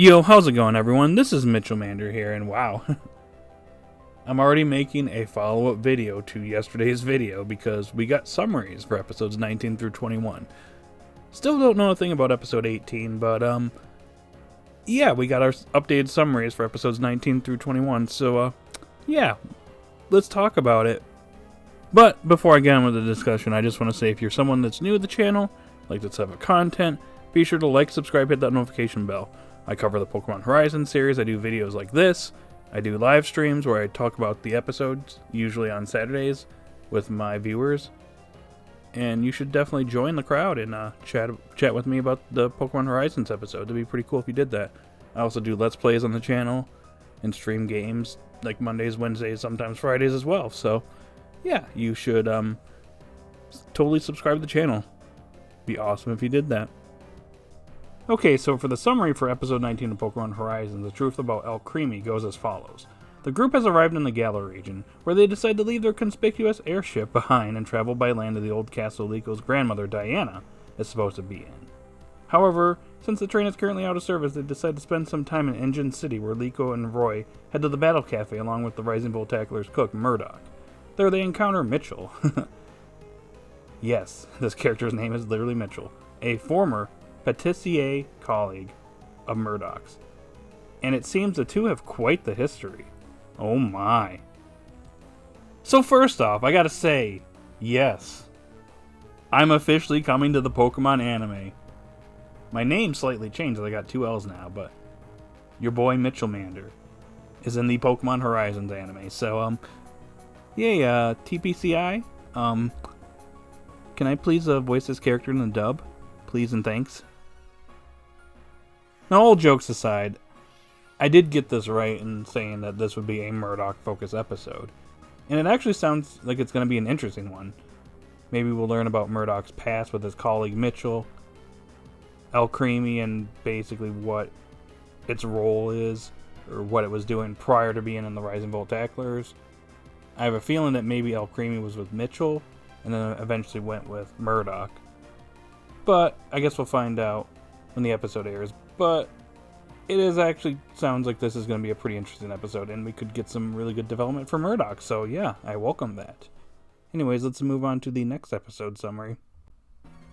Yo, how's it going, everyone? This is Mitchellmander here, and wow, I'm already making a follow-up video to yesterday's video because we got summaries for episodes 19 through 21. Still don't know a thing about episode 18, but yeah, we got our updated summaries for episodes 19 through 21, so yeah, let's talk about it. But before I get on with the discussion, I just want to say if you're someone that's new to the channel, like this type of content, be sure to like, subscribe, hit that notification bell. I cover the Pokemon Horizon series, I do videos like this, I do live streams where I talk about the episodes, usually on Saturdays, with my viewers. And you should definitely join the crowd and chat with me about the Pokemon Horizons episode. It'd be pretty cool if you did that. I also do Let's Plays on the channel and stream games like Mondays, Wednesdays, sometimes Fridays as well. So, yeah, you should totally subscribe to the channel. Be awesome if you did that. Okay, so for the summary for episode 19 of Pokemon Horizons, the truth about Alcremie goes as follows. The group has arrived in the Galar region, where they decide to leave their conspicuous airship behind and travel by land to the old castle Lico's grandmother, Diana, is supposed to be in. However, since the train is currently out of service, they decide to spend some time in Engine City, where Lico and Roy head to the Battle Cafe along with the Rising Voltacular's cook, Murdoch. There they encounter Mitchell. Yes, this character's name is literally Mitchell, a former patissier colleague of Murdoch's. And it seems the two have quite the history. Oh my. So first off, I gotta say, yes, I'm officially coming to the Pokemon anime. My name slightly changed, I got 2 L's now, but your boy Mitchellmander is in the Pokemon Horizons anime. So, yay, TPCI, can I please voice this character in the dub? Please and thanks. Now, all jokes aside, I did get this right in saying that this would be a Murdoch-focused episode. And it actually sounds like it's going to be an interesting one. Maybe we'll learn about Murdoch's past with his colleague Mitchell, Alcremie, and basically what its role is, or what it was doing prior to being in the Rising Voltaculars. I have a feeling that maybe Alcremie was with Mitchell, and then eventually went with Murdoch. But I guess we'll find out when the episode airs. But it is actually sounds like this is going to be a pretty interesting episode, and we could get some really good development for Murdoch. So yeah, I welcome that. Anyways, let's move on to the next episode summary.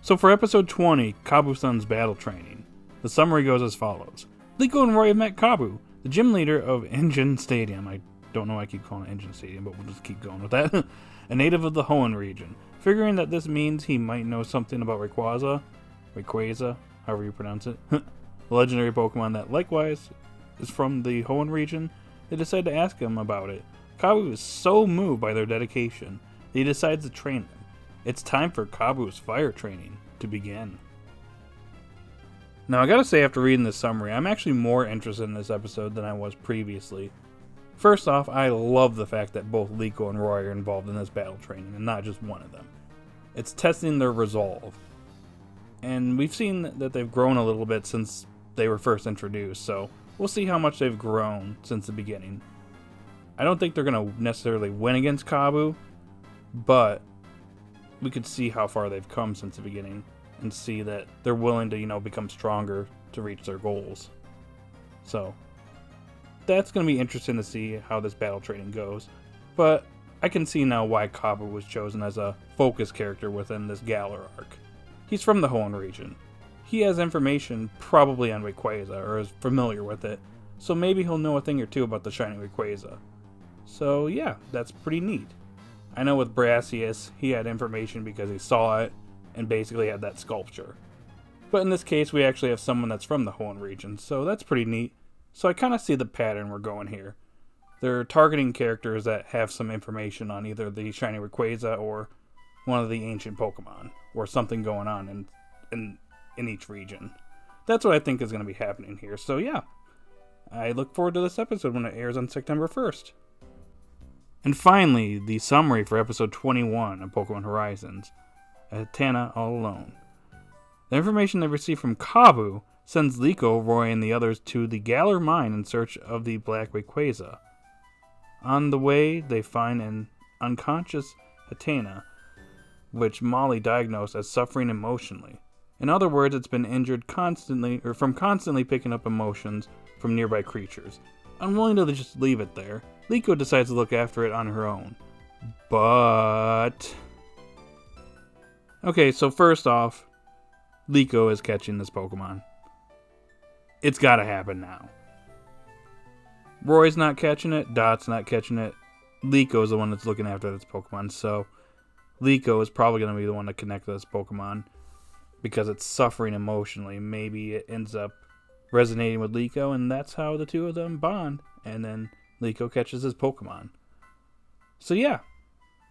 So for episode 20, Kabu-san's battle training, the summary goes as follows. Lico and Roy have met Kabu, the gym leader of Engine Stadium. I don't know why I keep calling it Engine Stadium, but we'll just keep going with that. A native of the Hoenn region. Figuring that this means he might know something about Rayquaza, however you pronounce it, the legendary Pokemon that likewise is from the Hoenn region, they decide to ask him about it. Kabu is so moved by their dedication that he decides to train them. It's time for Kabu's fire training to begin. Now I gotta say, after reading this summary, I'm actually more interested in this episode than I was previously. First off, I love the fact that both Lico and Roy are involved in this battle training, and not just one of them. It's testing their resolve. And we've seen that they've grown a little bit since they were first introduced, so we'll see how much they've grown since the beginning. I don't think they're going to necessarily win against Kabu, but we could see how far they've come since the beginning, and see that they're willing to, become stronger to reach their goals. So that's going to be interesting to see how this battle training goes. But I can see now why Kabu was chosen as a focus character within this Galar arc. He's from the Hoenn region. He has information probably on Rayquaza, or is familiar with it, so maybe he'll know a thing or two about the shiny Rayquaza. So yeah, that's pretty neat. I know with Brassius, he had information because he saw it, and basically had that sculpture. But in this case, we actually have someone that's from the Hoenn region, so that's pretty neat. So I kind of see the pattern we're going here. They're targeting characters that have some information on either the shiny Rayquaza or one of the ancient Pokemon, or something going on in each region. That's what I think is going to be happening here. So yeah, I look forward to this episode when it airs on September 1st. And finally, the summary for episode 21 of Pokemon Horizons, Hatenna All Alone. The information they receive from Kabu sends Lico, Roy, and the others to the Galar mine in search of the Black Rayquaza. On the way, they find an unconscious Hatenna, which Molly diagnosed as suffering emotionally. In other words, it's been injured constantly, or from constantly picking up emotions from nearby creatures. Unwilling to just leave it there, Liko decides to look after it on her own. But... okay, so first off, Liko is catching this Pokemon. It's gotta happen now. Roy's not catching it, Dot's not catching it. Liko is the one that's looking after this Pokemon, so Liko is probably going to be the one to connect to this Pokemon because it's suffering emotionally. Maybe it ends up resonating with Liko, and that's how the two of them bond, and then Liko catches his Pokemon. So yeah.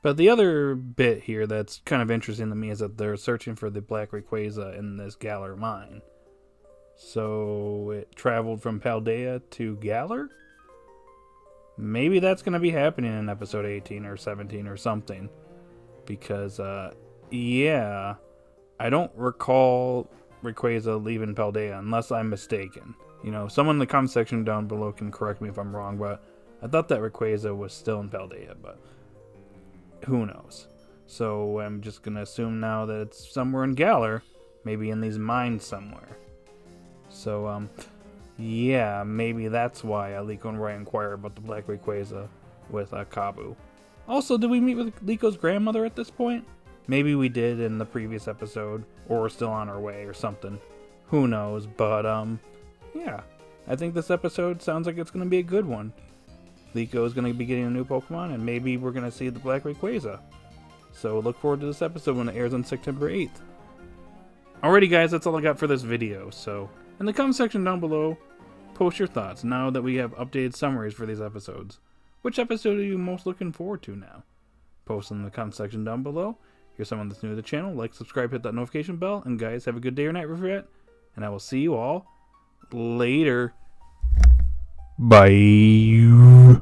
But the other bit here that's kind of interesting to me is that they're searching for the Black Rayquaza in this Galar mine. So it traveled from Paldea to Galar? Maybe that's going to be happening in episode 18 or 17 or something. Because, yeah, I don't recall Rayquaza leaving Paldea unless I'm mistaken. You know, someone in the comment section down below can correct me if I'm wrong, but I thought that Rayquaza was still in Paldea, but who knows. So I'm just going to assume now that it's somewhere in Galar, maybe in these mines somewhere. So, yeah, maybe that's why Liko and Roy inquire about the Black Rayquaza with Kabu. Also, did we meet with Liko's grandmother at this point? Maybe we did in the previous episode, or we're still on our way or something. Who knows, but, yeah. I think this episode sounds like it's going to be a good one. Liko is going to be getting a new Pokemon, and maybe we're going to see the Black Rayquaza. So look forward to this episode when it airs on September 8th. Alrighty guys, that's all I got for this video, so in the comment section down below, post your thoughts now that we have updated summaries for these episodes. Which episode are you most looking forward to now? Post in the comment section down below. If you're someone that's new to the channel, like, subscribe, hit that notification bell, and guys, have a good day or night, forget, and I will see you all later. Bye.